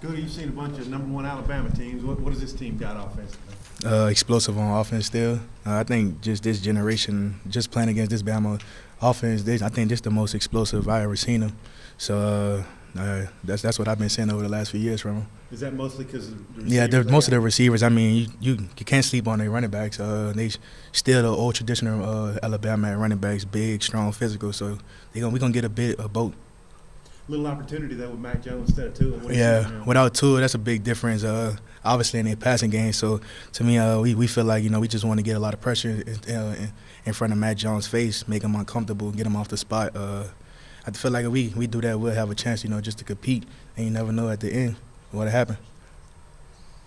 Scoota, you've seen a bunch of #1 Alabama teams. What does this team got offensively? Explosive on offense still. I think just this generation, just playing against this Bama offense, I think this is the most explosive I ever seen them. So that's what I've been seeing over the last few years from them. Is that mostly because most of the receivers. I mean, you can't sleep on their running backs. They still the old traditional Alabama running backs, big, strong, physical. So we're gonna get a bit of both. Little opportunity there with Mac Jones instead of Tua. Yeah, without Tua, that's a big difference. Obviously in their passing game. So to me, we feel like we just want to get a lot of pressure in front of Mac Jones' face, make him uncomfortable, get him off the spot. I feel like if we do that, we'll have a chance, just to compete. And you never know at the end what'll happen.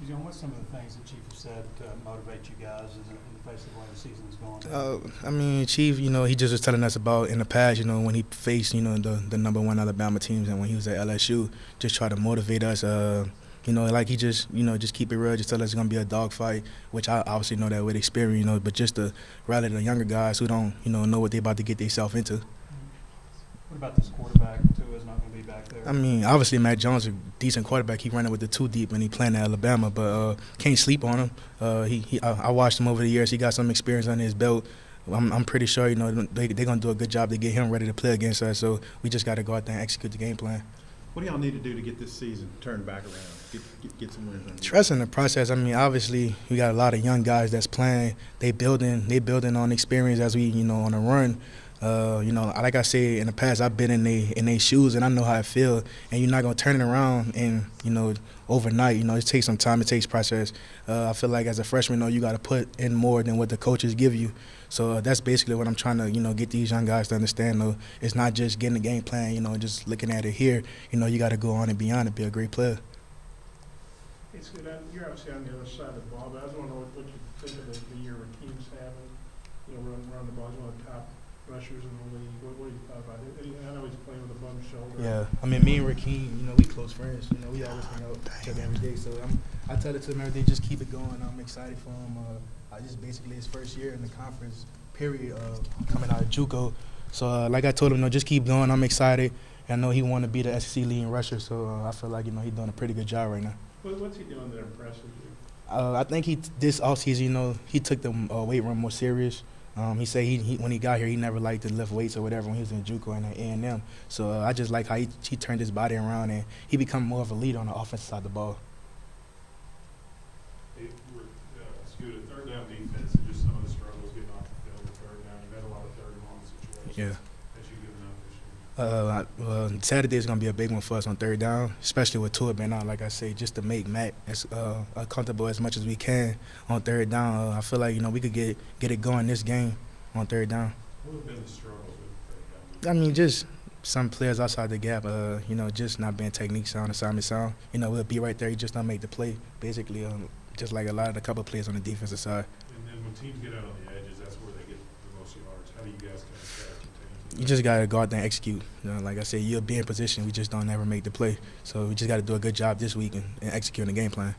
John, what's some of the things that Chief has said to motivate you guys in the face of the way the season is going? I mean, Chief, he just was telling us about in the past, when he faced, the #1 Alabama teams and when he was at LSU, just try to motivate us. Like he just keep it real, just tell us it's going to be a dogfight, which I obviously know that with experience, but just to rally the younger guys who don't, know what they're about to get themselves into. What about this quarterback? Tua is not going to be back there. I mean, obviously Mac Jones is a decent quarterback. He running with the 2 deep and he playing at Alabama, but can't sleep on him. I watched him over the years. He got some experience under his belt. I'm pretty sure they're gonna do a good job to get him ready to play against us. So we just got to go out there and execute the game plan. What do y'all need to do to get this season turned back around? Get some wins. Trust in the process. I mean, obviously we got a lot of young guys that's playing. They building on experience as we on a run. Like I said in the past, I've been in their shoes and I know how it feels. And you're not gonna turn it around and overnight. It takes some time. It takes process. I feel like as a freshman, you got to put in more than what the coaches give you. So that's basically what I'm trying to get these young guys to understand. Though it's not just getting the game plan. Just looking at it here. You got to go on and beyond to be a great player. Hey, Scoota, you're obviously on the other side of the ball, but I just want to know what you think of the year Rakeem's having. Run the ball. He's one of the top rushers in the league. What do you thought about it? I know he's playing with a bum shoulder. Yeah, I mean, me and Rakeem, we close friends. We always hang out together every day. So I tell it to him every day, just keep it going. I'm excited for him. Just basically his first year in the conference period, coming out of JUCO. So like I told him, just keep going. I'm excited. I know he want to be the SEC leading rusher. So I feel like he's doing a pretty good job right now. What's he doing that impresses you? I think this offseason, he took the weight room more serious. He said he when he got here, he never liked to lift weights or whatever when he was in JUCO and at A&M. So I just like how he turned his body around and he become more of a leader on the offensive side of the ball. Hey, Scoota, third down defense and just some of the struggles getting off the field with third down. You've had a lot of third and long situations. Yeah. That you've given up this year. Saturday is going to be a big one for us on third down, especially with Tua being out, like I say, just to make Matt as comfortable as much as we can on third down. I feel like, we could get it going this game on third down. What have been the struggles with third down? I mean, just some players outside the gap, just not being technique sound, assignment sound. We'll be right there, you just don't make the play, basically, just like a couple of players on the defensive side. And then when teams get out on the edges, that's where they get the most yards. How do you guys kind of staff contain? You just got to go out there and execute. Like I said, you'll be in position. We just don't ever make the play. So we just got to do a good job this week and execute the game plan.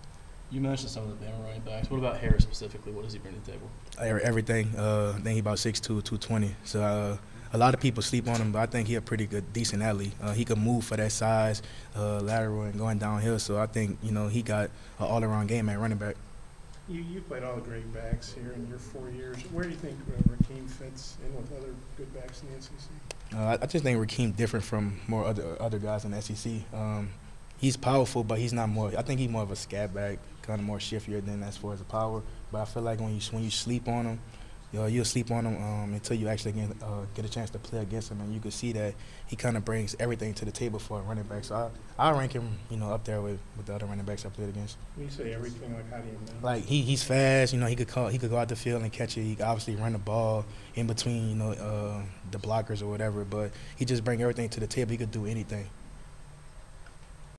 You mentioned some of the Bama running backs. What about Harris specifically? What does he bring to the table? Everything. I think he's about 6'2", 220. So a lot of people sleep on him, but I think he's a pretty good, decent athlete. He can move for that size, lateral and going downhill. So I think, he got an all-around game at running back. You played all the great backs here in your 4 years. Where do you think Rakeem fits in with other good backs in the SEC? I just think Rakeem different from more other guys in the SEC. He's powerful, but he's not more. I think he's more of a scat back, kind of more shiftier than as far as the power. But I feel like when you sleep on him, you'll sleep on him until you actually get a chance to play against him, and you can see that he kind of brings everything to the table for a running back. So I rank him, up there with the other running backs I played against. When you say everything, like how do you mean? Like he's fast, he could go out the field and catch it. He could obviously run the ball in between, the blockers or whatever. But he just brings everything to the table. He could do anything.